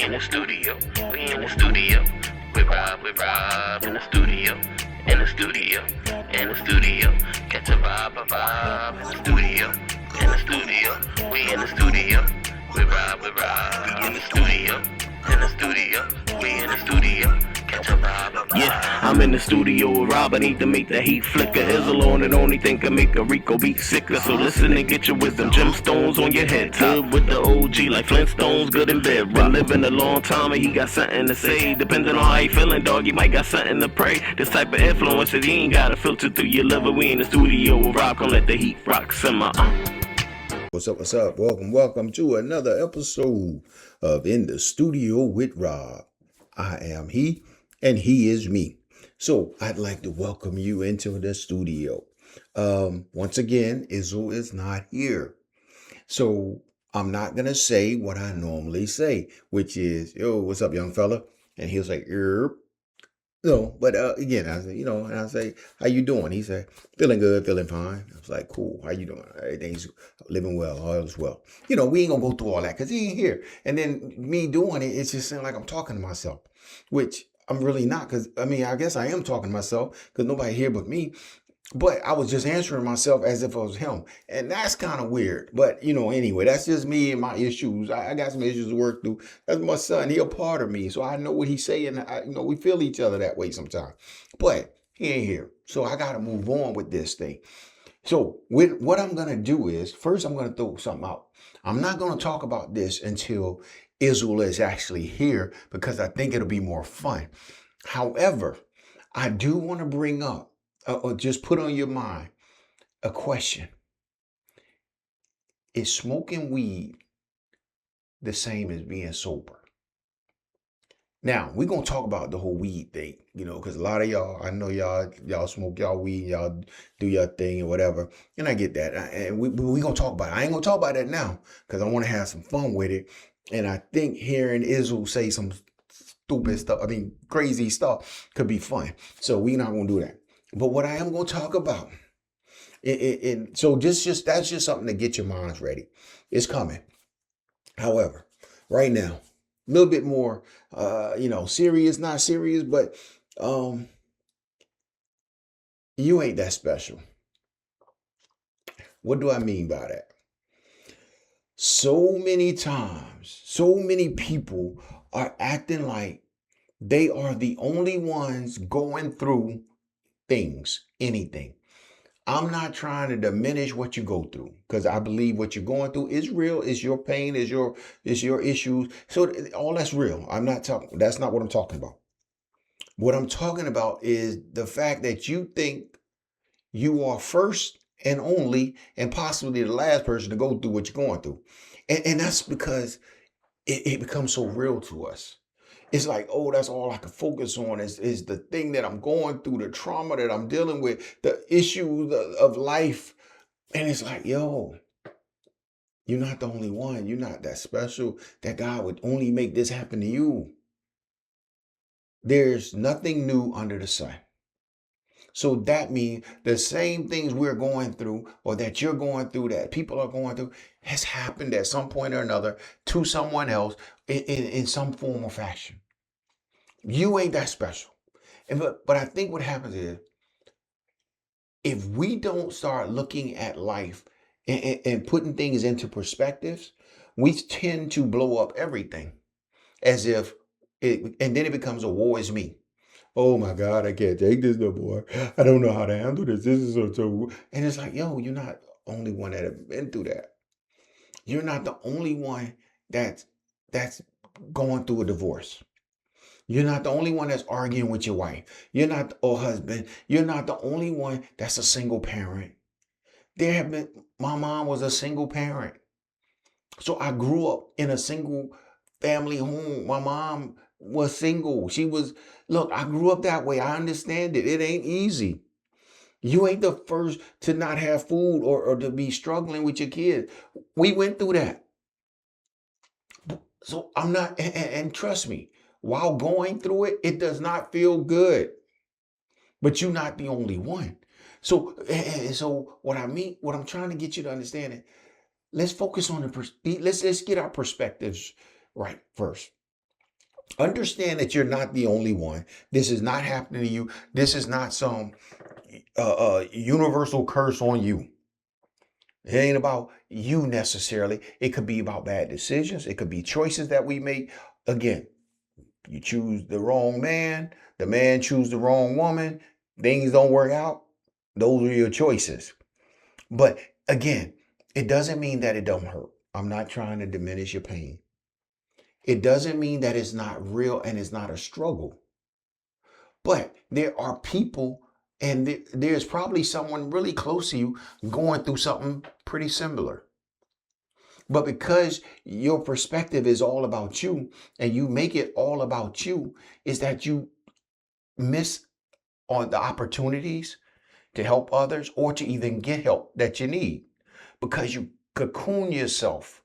in the studio. We in the studio. With Rob in the studio. In the studio. In the studio. Catch a vibe in the studio. In the studio. We in the studio. With Rob. We in the studio. In the studio. We in the studio. Yeah, I'm in the studio with Rob. I need to make the heat flicker. Izzle on it, only thing can make a Rico beat sicker. So listen and get your wisdom. Gemstones on your head. Top with the OG like Flintstones, good in bed. Been living a long time and he got something to say. Depending on how you feeling, dog, you might got something to pray. This type of influence that you ain't gotta filter through your liver. We in the studio with Rob. Come let the heat rock simmer. What's up? Welcome to another episode of In the Studio with Rob. I am he, and he is me. So I'd like to welcome you into the studio. Once again, Izzle is not here. So I'm not going to say what I normally say, which is, yo, what's up, young fella? And he'll say, yerp. No, but again, I say, and I say, how you doing? He said, feeling good, feeling fine. I was like, cool. How you doing? Everything's living well, all is well. We ain't gonna go through all that because he ain't here. And then me doing it, it's just sound like I'm talking to myself, which I'm really not. Because I guess I am talking to myself because nobody here but me. But I was just answering myself as if it was him. And that's kind of weird. But, anyway, that's just me and my issues. I got some issues to work through. That's my son. He a part of me. So I know what he's saying. We feel each other that way sometimes. But he ain't here. So I got to move on with this thing. So what I'm going to do is, first I'm going to throw something out. I'm not going to talk about this until Izzle is actually here because I think it'll be more fun. However, I do want to bring up, or just put on your mind a question. Is smoking weed the same as being sober? Now, we're going to talk about the whole weed thing, because a lot of y'all, I know y'all smoke y'all weed, y'all do your thing and whatever. And I get that. And we're going to talk about it. I ain't going to talk about that now because I want to have some fun with it. And I think hearing Izzle say some stupid stuff, crazy stuff could be fun. So we're not going to do that. But what I am going to talk about, so that's just something to get your minds ready. It's coming. However, right now, a little bit more, serious, not serious, but you ain't that special. What do I mean by that? So many times, so many people are acting like they are the only ones going through things, anything. I'm not trying to diminish what you go through because I believe what you're going through is real. It's your pain, is your issues. So all that's real. That's not what I'm talking about. What I'm talking about is the fact that you think you are first and only and possibly the last person to go through what you're going through. And that's because it becomes so real to us. It's like, oh, that's all I can focus on is the thing that I'm going through, the trauma that I'm dealing with, the issues of life. And it's like, yo, you're not the only one. You're not that special that God would only make this happen to you. There's nothing new under the sun. So that means the same things we're going through or that you're going through, that people are going through, has happened at some point or another to someone else in some form or fashion. You ain't that special. But I think what happens is if we don't start looking at life and putting things into perspectives, we tend to blow up everything as if and then it becomes a woe is me. Oh my God, I can't take this no more. I don't know how to handle this. This is so. And it's like, yo, you're not the only one that have been through that. You're not the only one that's going through a divorce. You're not the only one that's arguing with your wife. You're not, or husband. You're not the only one that's a single parent. My mom was a single parent. So I grew up in a single family home. My mom was single. I grew up that way. I understand it. It ain't easy. You ain't the first to not have food or to be struggling with your kids. We went through that. So I'm not, and trust me, while going through it, it does not feel good. But you're not the only one. So what I'm trying to get you to understand is, let's focus on let's get our perspectives right first. Understand that you're not the only one. This is not happening to you. This is not some universal curse on you. It ain't about you necessarily. It could be about bad decisions. It could be choices that we make. Again, you choose the wrong man, the man choose the wrong woman, things don't work out. Those are your choices. But again, it doesn't mean that it don't hurt. I'm not trying to diminish your pain. It doesn't mean that it's not real and it's not a struggle. But there are people, and there's probably someone really close to you going through something pretty similar. But because your perspective is all about you and you make it all about you, is that you miss on the opportunities to help others or to even get help that you need because you cocoon yourself.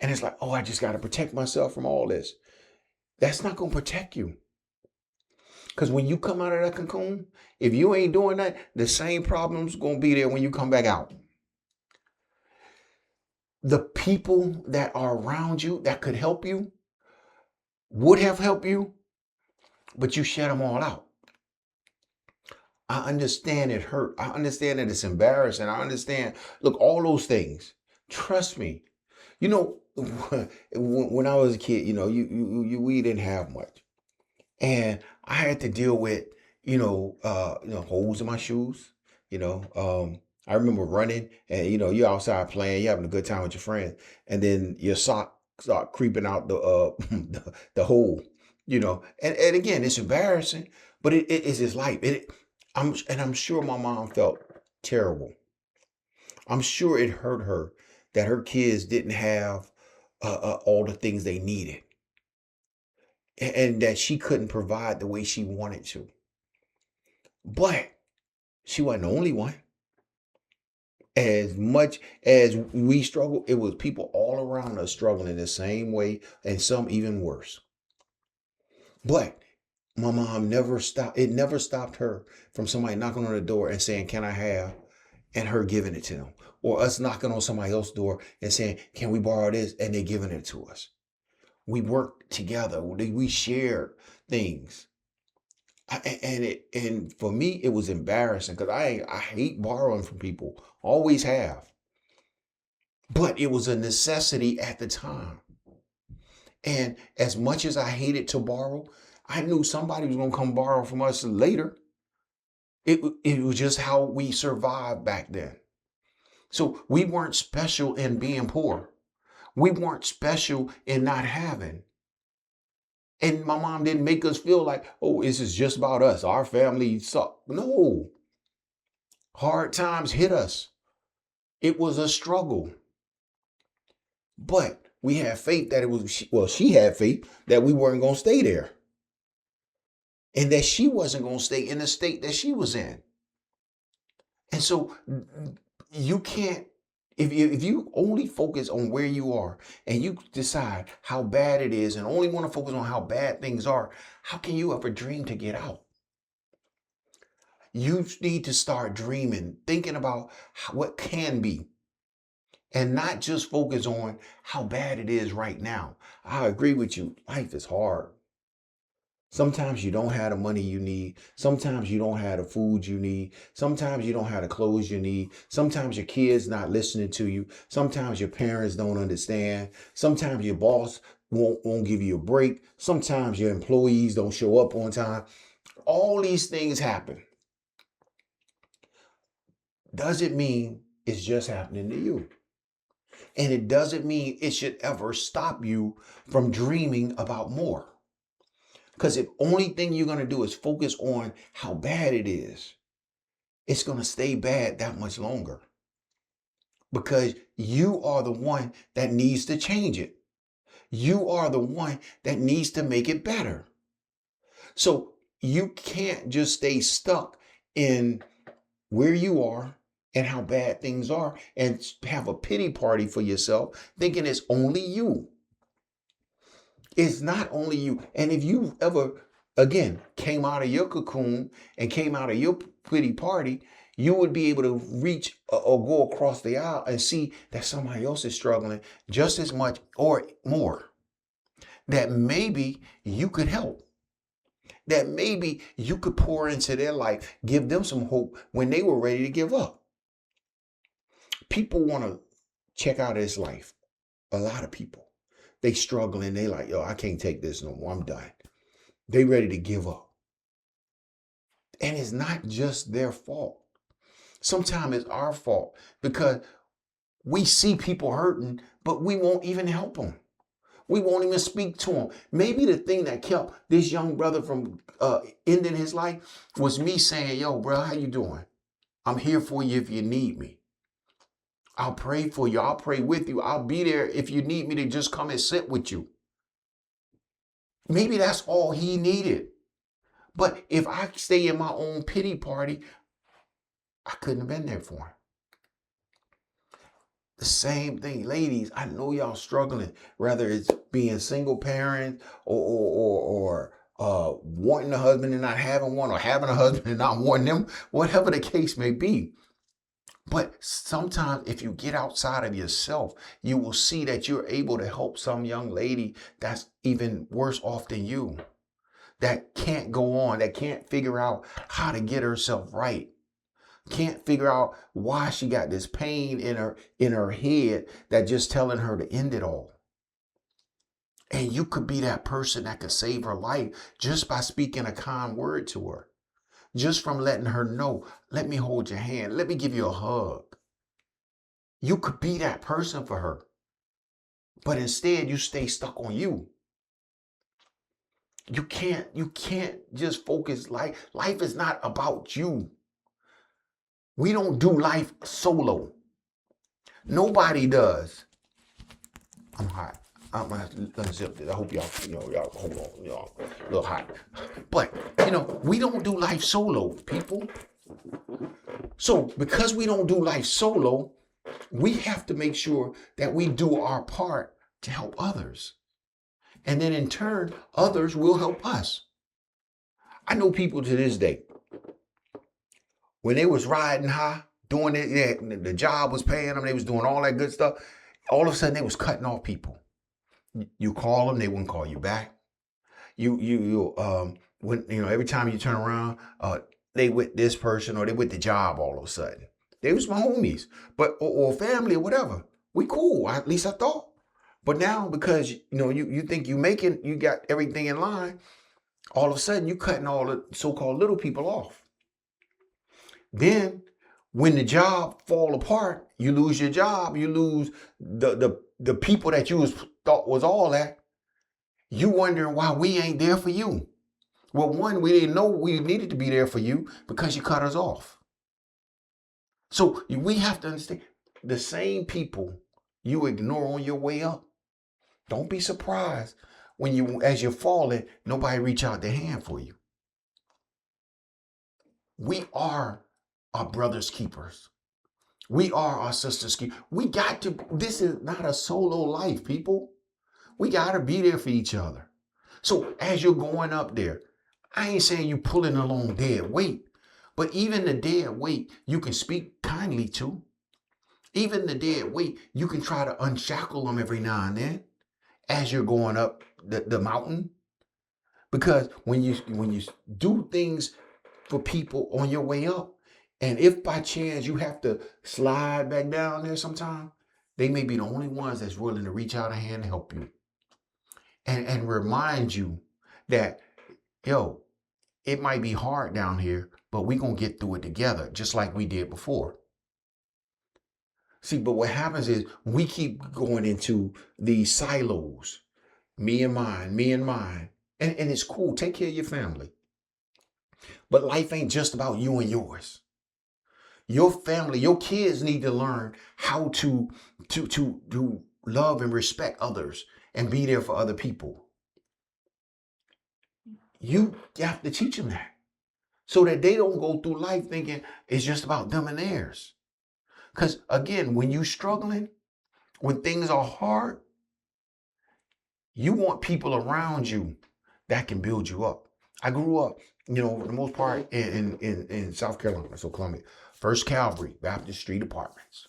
And it's like, oh, I just got to protect myself from all this. That's not going to protect you. Because when you come out of that cocoon, if you ain't doing that, the same problem's going to be there when you come back out. The people that are around you that could help you would have helped you, but you shut them all out. I understand it hurt. I understand that it's embarrassing. I understand, look, all those things. Trust me. You know, when I was a kid, we didn't have much. And I had to deal with, holes in my shoes. I remember running and, you're outside playing, you're having a good time with your friends. And then your sock start creeping out the hole, and again, it's embarrassing, but it is his life. I'm sure my mom felt terrible. I'm sure it hurt her that her kids didn't have all the things they needed and that she couldn't provide the way she wanted to. But she wasn't the only one. As much as we struggle, it was people all around us struggling the same way and some even worse. But my mom never stopped. It never stopped her from somebody knocking on the door and saying, can I have? And her giving it to them. Or us knocking on somebody else's door and saying, can we borrow this? And they giving it to us. We worked together. We shared things. And for me, it was embarrassing because I hate borrowing from people. Always have. But it was a necessity at the time. And as much as I hated to borrow, I knew somebody was going to come borrow from us later. It was just how we survived back then. So we weren't special in being poor. We weren't special in not having. And my mom didn't make us feel like, oh, this is just about us. Our family sucked. No. Hard times hit us. It was a struggle. But we had faith that she had faith that we weren't going to stay there. And that she wasn't going to stay in the state that she was in. And so you can't, if you only focus on where you are and you decide how bad it is and only want to focus on how bad things are, how can you ever dream to get out? You need to start dreaming, thinking about what can be. And not just focus on how bad it is right now. I agree with you. Life is hard. Sometimes you don't have the money you need. Sometimes you don't have the food you need. Sometimes you don't have the clothes you need. Sometimes your kids not listening to you. Sometimes your parents don't understand. Sometimes your boss won't give you a break. Sometimes your employees don't show up on time. All these things happen. Doesn't mean it's just happening to you. And it doesn't mean it should ever stop you from dreaming about more. Because if only thing you're going to do is focus on how bad it is, it's going to stay bad that much longer. Because you are the one that needs to change it. You are the one that needs to make it better. So you can't just stay stuck in where you are and how bad things are and have a pity party for yourself thinking it's only you. It's not only you. And if you ever, again, came out of your cocoon and came out of your pity party, you would be able to reach or go across the aisle and see that somebody else is struggling just as much or more. that maybe you could help, that maybe you could pour into their life, give them some hope when they were ready to give up. People want to check out his life. A lot of people, they struggling. They like, yo, I can't take this no more. I'm done. They ready to give up. And it's not just their fault. Sometimes it's our fault because we see people hurting, but we won't even help them. We won't even speak to them. Maybe the thing that kept this young brother from ending his life was me saying, yo, bro, how you doing? I'm here for you if you need me. I'll pray for you. I'll pray with you. I'll be there if you need me to just come and sit with you. Maybe that's all he needed. But if I stay in my own pity party, I couldn't have been there for him. The same thing, ladies. I know y'all struggling, whether it's being single parent or wanting a husband and not having one, or having a husband and not wanting them, whatever the case may be. But sometimes if you get outside of yourself, you will see that you're able to help some young lady that's even worse off than you, that can't go on, that can't figure out how to get herself right, can't figure out why she got this pain in her head that just telling her to end it all. And you could be that person that could save her life just by speaking a kind word to her. Just from letting her know, let me hold your hand, let me give you a hug. You could be that person for her. But instead you stay stuck on you. You can't just focus. Life is not about you. We don't do life solo. Nobody does. I'm hot. I'm gonna unzip this. I hope y'all hold on, y'all a little hot. But we don't do life solo, people. So because we don't do life solo, we have to make sure that we do our part to help others. And then in turn, others will help us. I know people to this day, when they was riding high, doing it, the job was paying them, they was doing all that good stuff, all of a sudden they was cutting off people. You call them, they wouldn't call you back. When every time you turn around, they with this person or they with the job all of a sudden. They was my homies, but or family or whatever. We cool, at least I thought. But now because you think you got everything in line, all of a sudden you cutting all the so-called little people off. Then when the job fall apart, you lose your job, you lose the people that you thought was all that. You wondering why we ain't there for you. Well, one, we didn't know we needed to be there for you because you cut us off. So we have to understand, the same people you ignore on your way up, don't be surprised when as you're falling, nobody reach out their hand for you. We are our brother's keepers. We are our sister's keepers. This is not a solo life, people. We got to be there for each other. So as you're going up there, I ain't saying you pulling along dead weight, but even the dead weight, you can speak kindly to. Even the dead weight, you can try to unshackle them every now and then as you're going up the mountain. Because when you do things for people on your way up, and if by chance you have to slide back down there sometime, they may be the only ones that's willing to reach out a hand and help you. And remind you that, it might be hard down here, but we're going to get through it together, just like we did before. See, but what happens is we keep going into these silos, me and mine. And it's cool. Take care of your family. But life ain't just about you and yours. Your family, your kids need to learn how to love and respect others and be there for other people. You have to teach them that so that they don't go through life thinking it's just about them and theirs. Because again, when you're struggling, when things are hard, you want people around you that can build you up. I grew up, for the most part in South Carolina, so Columbia, First Calvary Baptist Street Apartments,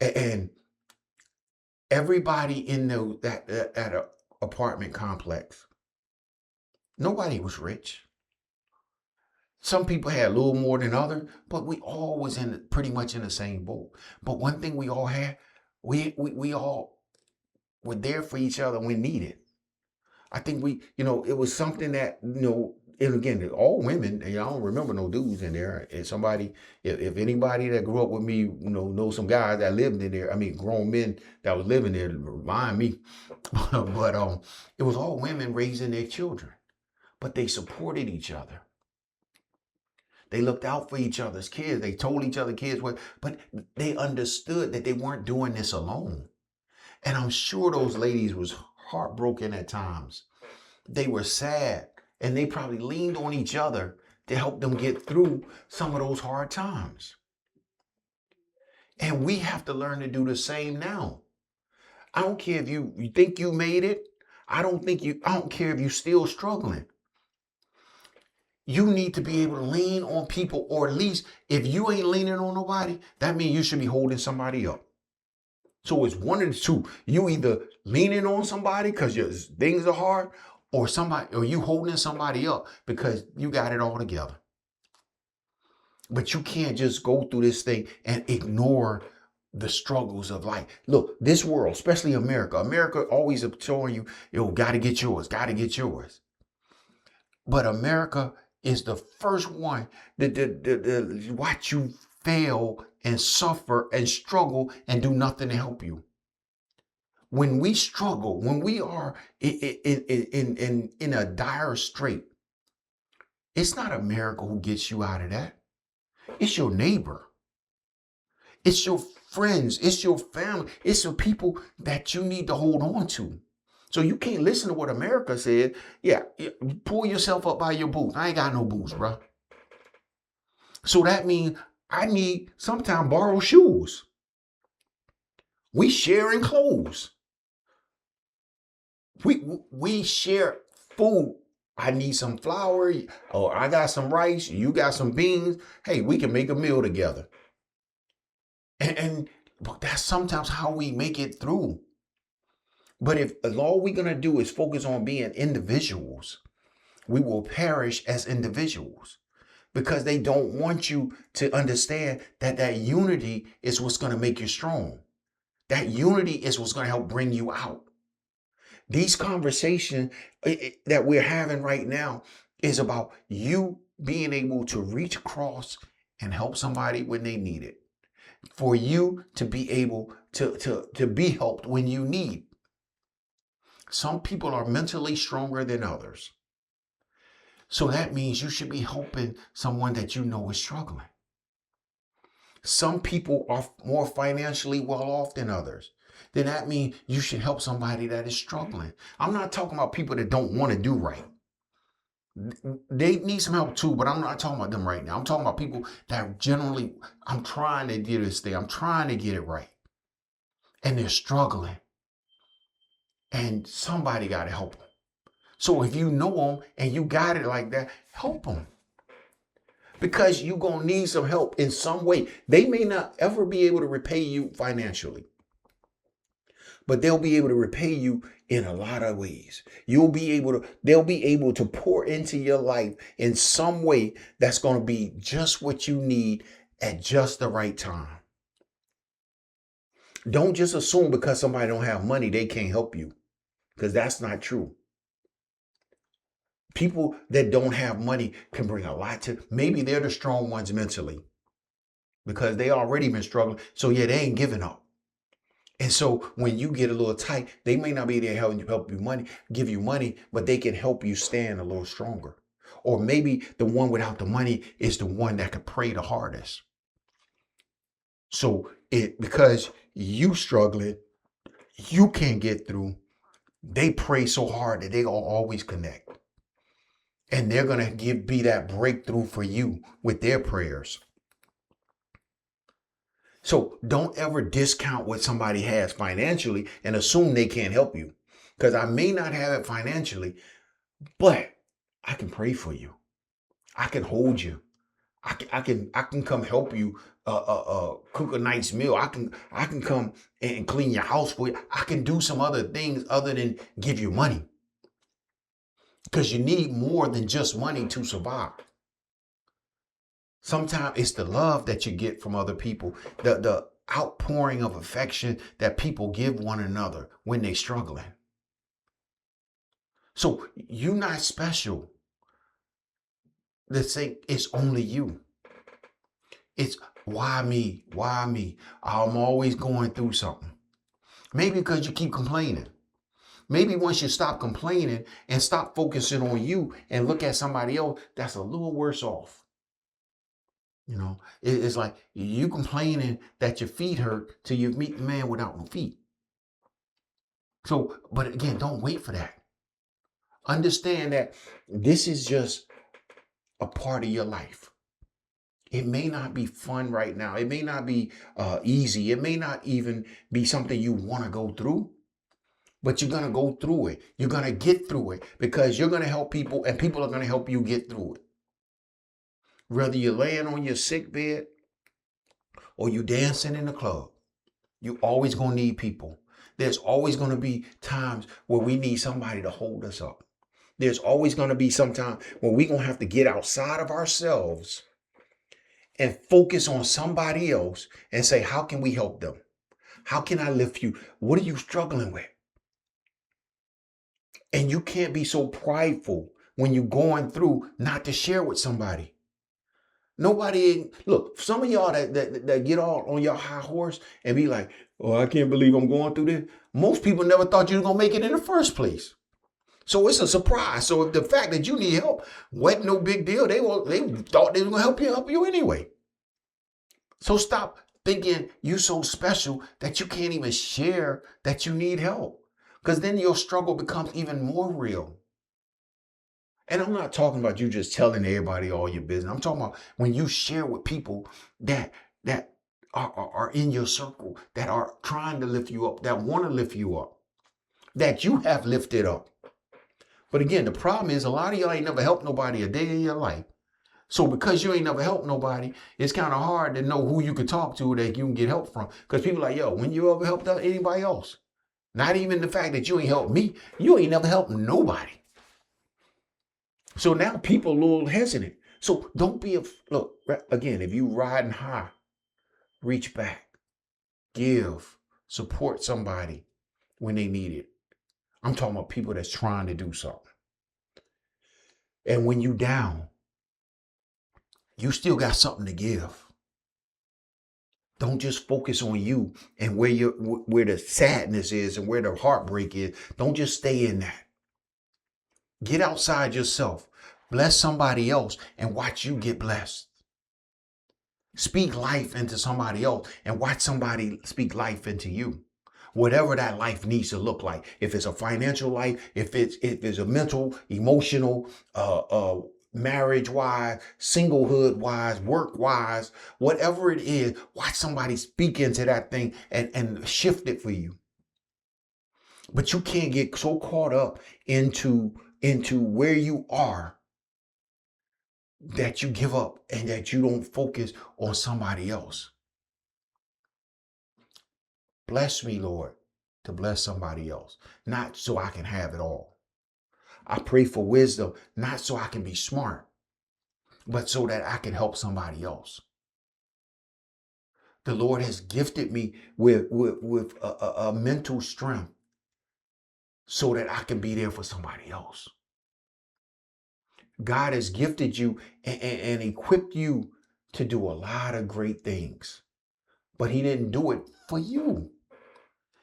and everybody in apartment complex. Nobody was rich. Some people had a little more than others, but we all was pretty much in the same boat. But one thing we all had, we all were there for each other when needed. I think it was something that, and again, all women, I don't remember no dudes in there. And somebody, if anybody that grew up with me, know some guys that lived in there, I mean, grown men that was living there, remind me. But it was all women raising their children, but they supported each other. They looked out for each other's kids. They told each other kids what, but they understood that they weren't doing this alone. And I'm sure those ladies was heartbroken at times. They were sad, and they probably leaned on each other to help them get through some of those hard times. And we have to learn to do the same now. I don't care if you think you made it. I don't care if you're still struggling. You need to be able to lean on people, or at least if you ain't leaning on nobody, that means you should be holding somebody up. So it's one of the two. You either leaning on somebody because your things are hard, or you holding somebody up because you got it all together. But you can't just go through this thing and ignore the struggles of life. Look, this world, especially America always telling you, got to get yours, got to get yours. But America is the first one that watch you fail and suffer and struggle and do nothing to help you. When we struggle, when we are in a dire strait, it's not America who gets you out of that. It's your neighbor. It's your friends. It's your family. It's the people that you need to hold on to. So you can't listen to what America said. Yeah, pull yourself up by your boots. I ain't got no boots, bro. So that means I need sometimes borrow shoes. We sharing clothes. We share food. I need some flour, or I got some rice, you got some beans. Hey, we can make a meal together. And that's sometimes how we make it through. But if all we're going to do is focus on being individuals, we will perish as individuals, because they don't want you to understand that unity is what's going to make you strong. That unity is what's going to help bring you out. These conversations that we're having right now is about you being able to reach across and help somebody when they need it. For you to be able to be helped when you need. Some people are mentally stronger than others. So that means you should be helping someone that you know is struggling. Some people are more financially well off than others. Then that means you should help somebody that is struggling. I'm not talking about people that don't want to do right. They need some help too, but I'm not talking about them right now. I'm talking about people that generally, I'm trying to do this thing. I'm trying to get it right. And they're struggling. And somebody got to help them. So if you know them and you got it like that, help them. Because you're going to need some help in some way. They may not ever be able to repay you financially, but they'll be able to repay you in a lot of ways. They'll be able to pour into your life in some way that's going to be just what you need at just the right time. Don't just assume because somebody don't have money, they can't help you, because that's not true. People that don't have money can bring a lot to, maybe they're the strong ones mentally because they already been struggling. So yeah, they ain't giving up. And so when you get a little tight, they may not be there to help you give you money, but they can help you stand a little stronger. Or maybe the one without the money is the one that could pray the hardest. So because you struggling, you can't get through, they pray so hard that they always connect. And they're going to be that breakthrough for you with their prayers. So don't ever discount what somebody has financially and assume they can't help you. Because I may not have it financially, but I can pray for you. I can hold you. I can come help you cook a nice meal. I can come and clean your house for you. I can do some other things other than give you money. Because you need more than just money to survive. Sometimes it's the love that you get from other people, the outpouring of affection that people give one another when they're struggling. So you're not special. The thing is only you. It's why me? Why me? I'm always going through something. Maybe because you keep complaining. Maybe once you stop complaining and stop focusing on you and look at somebody else, that's a little worse off. It's like you complaining that your feet hurt till you meet the man without no feet. So, but again, don't wait for that. Understand that this is just a part of your life. It may not be fun right now. It may not be easy. It may not even be something you want to go through, but you're going to go through it. You're going to get through it because you're going to help people and people are going to help you get through it. Whether you're laying on your sick bed or you dancing in the club, you always going to need people. There's always going to be times where we need somebody to hold us up. There's always going to be some time when we're going to have to get outside of ourselves and focus on somebody else and say, how can we help them? How can I lift you? What are you struggling with? And you can't be so prideful when you're going through not to share with somebody. Look, some of y'all that get all on your high horse and be like, oh, I can't believe I'm going through this. Most people never thought you were going to make it in the first place. So it's a surprise. So if the fact that you need help wasn't no big deal, they thought they were going to help you anyway. So stop thinking you're so special that you can't even share that you need help. Because then your struggle becomes even more real. And I'm not talking about you just telling everybody all your business. I'm talking about when you share with people that are in your circle, that are trying to lift you up, that want to lift you up, that you have lifted up. But again, the problem is a lot of y'all ain't never helped nobody a day in your life. So because you ain't never helped nobody, it's kind of hard to know who you can talk to that you can get help from. Because people are like, yo, when you ever helped anybody else? Not even the fact that you ain't helped me. You ain't never helped nobody. So now people are a little hesitant. So don't be look, again, if you riding high, reach back, give, support somebody when they need it. I'm talking about people that's trying to do something. And when you down, you still got something to give. Don't just focus on you and where the sadness is and where the heartbreak is. Don't just stay in that. Get outside yourself. Bless somebody else and watch you get blessed. Speak life into somebody else and watch somebody speak life into you. Whatever that life needs to look like. If it's a financial life, if it's a mental, emotional, marriage-wise, singlehood-wise, work-wise, whatever it is, watch somebody speak into that thing and shift it for you. But you can't get so caught up into where you are that you give up and that you don't focus on somebody else. Bless me, Lord, to bless somebody else, not so I can have it all. I pray for wisdom, not so I can be smart, but so that I can help somebody else. The Lord has gifted me with a mental strength so that I can be there for somebody else. God has gifted you and equipped you to do a lot of great things, but he didn't do it for you.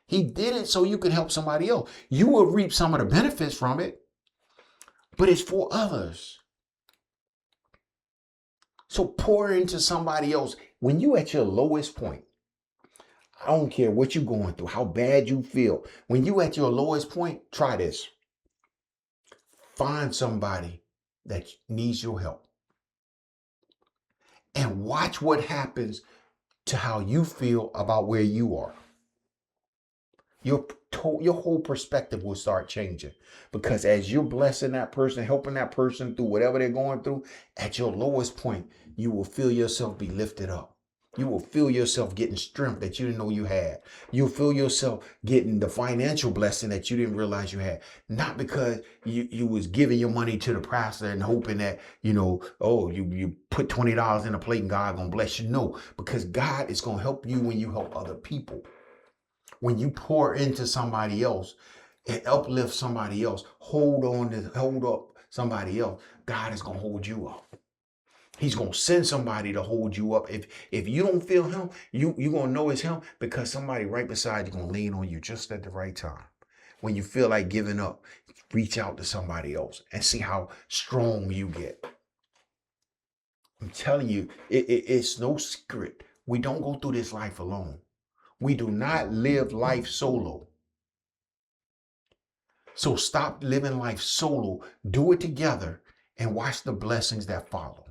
He did it so you could help somebody else. You will reap some of the benefits from it, but it's for others. So pour into somebody else. When you at your lowest point, I don't care what you're going through, how bad you feel. When you at your lowest point, try this. Find somebody that needs your help. And watch what happens to how you feel about where you are. Your your whole perspective will start changing. Because as you're blessing that person, helping that person through whatever they're going through, at your lowest point, you will feel yourself be lifted up. You will feel yourself getting strength that you didn't know you had. You'll feel yourself getting the financial blessing that you didn't realize you had. Not because you was giving your money to the pastor and hoping that, you put $20 in a plate and God gonna bless you. No, because God is gonna help you when you help other people. When you pour into somebody else and uplift somebody else, hold up somebody else, God is gonna hold you up. He's going to send somebody to hold you up. If you don't feel him, you're going to know it's him, because somebody right beside you going to lean on you just at the right time. When you feel like giving up, reach out to somebody else and see how strong you get. I'm telling you, it's no secret. We don't go through this life alone. We do not live life solo. So stop living life solo. Do it together and watch the blessings that follow.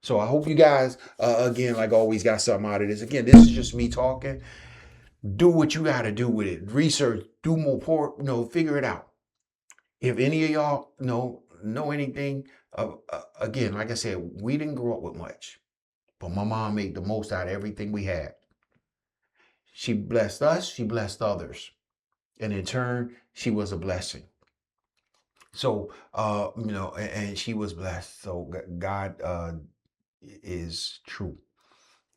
So I hope you guys, again, like always, got something out of this. Again, this is just me talking. Do what you got to do with it. Research, do more, figure it out. If any of y'all know anything, again, like I said, we didn't grow up with much, but my mom made the most out of everything we had. She blessed us, she blessed others. And in turn, she was a blessing. So, and she was blessed. So God, is true.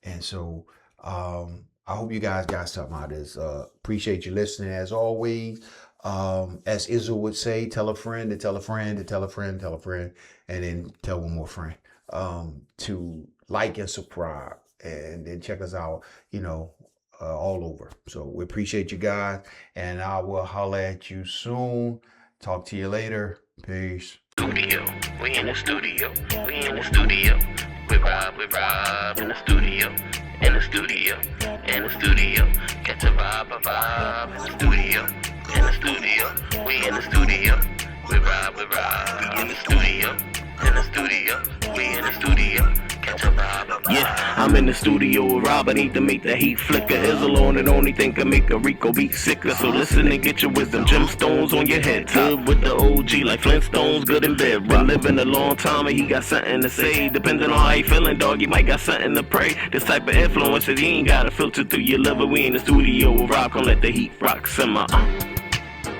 And so I hope you guys got something out of this. Appreciate you listening as always. As Israel would say, tell a friend to tell a friend to tell a friend, tell a friend, and then tell one more friend to like and subscribe, and then check us out, all over. So we appreciate you guys, and I will holler at you soon. Talk to you later. Peace. Studio. We in the studio. We in the studio. We Rob in the studio. In the studio. In the studio. Catch a vibe in the studio. In the studio. We in the studio. We Rob. We in the studio. In the studio. We in the studio. Catch a vibe. Yeah, I'm in the studio with Rob. I need to make the heat flicker. Izzle on it, only thing can make a Rico beat sicker. So listen and get your wisdom. Gemstones on your head. Good with the OG like Flintstones, good in bed. Been living a long time and he got something to say. Depending on how he feeling, dog, he might got something to pray. This type of influences, he ain't got to filter through your liver. We in the studio with Rob. Gonna let the heat rock simmer.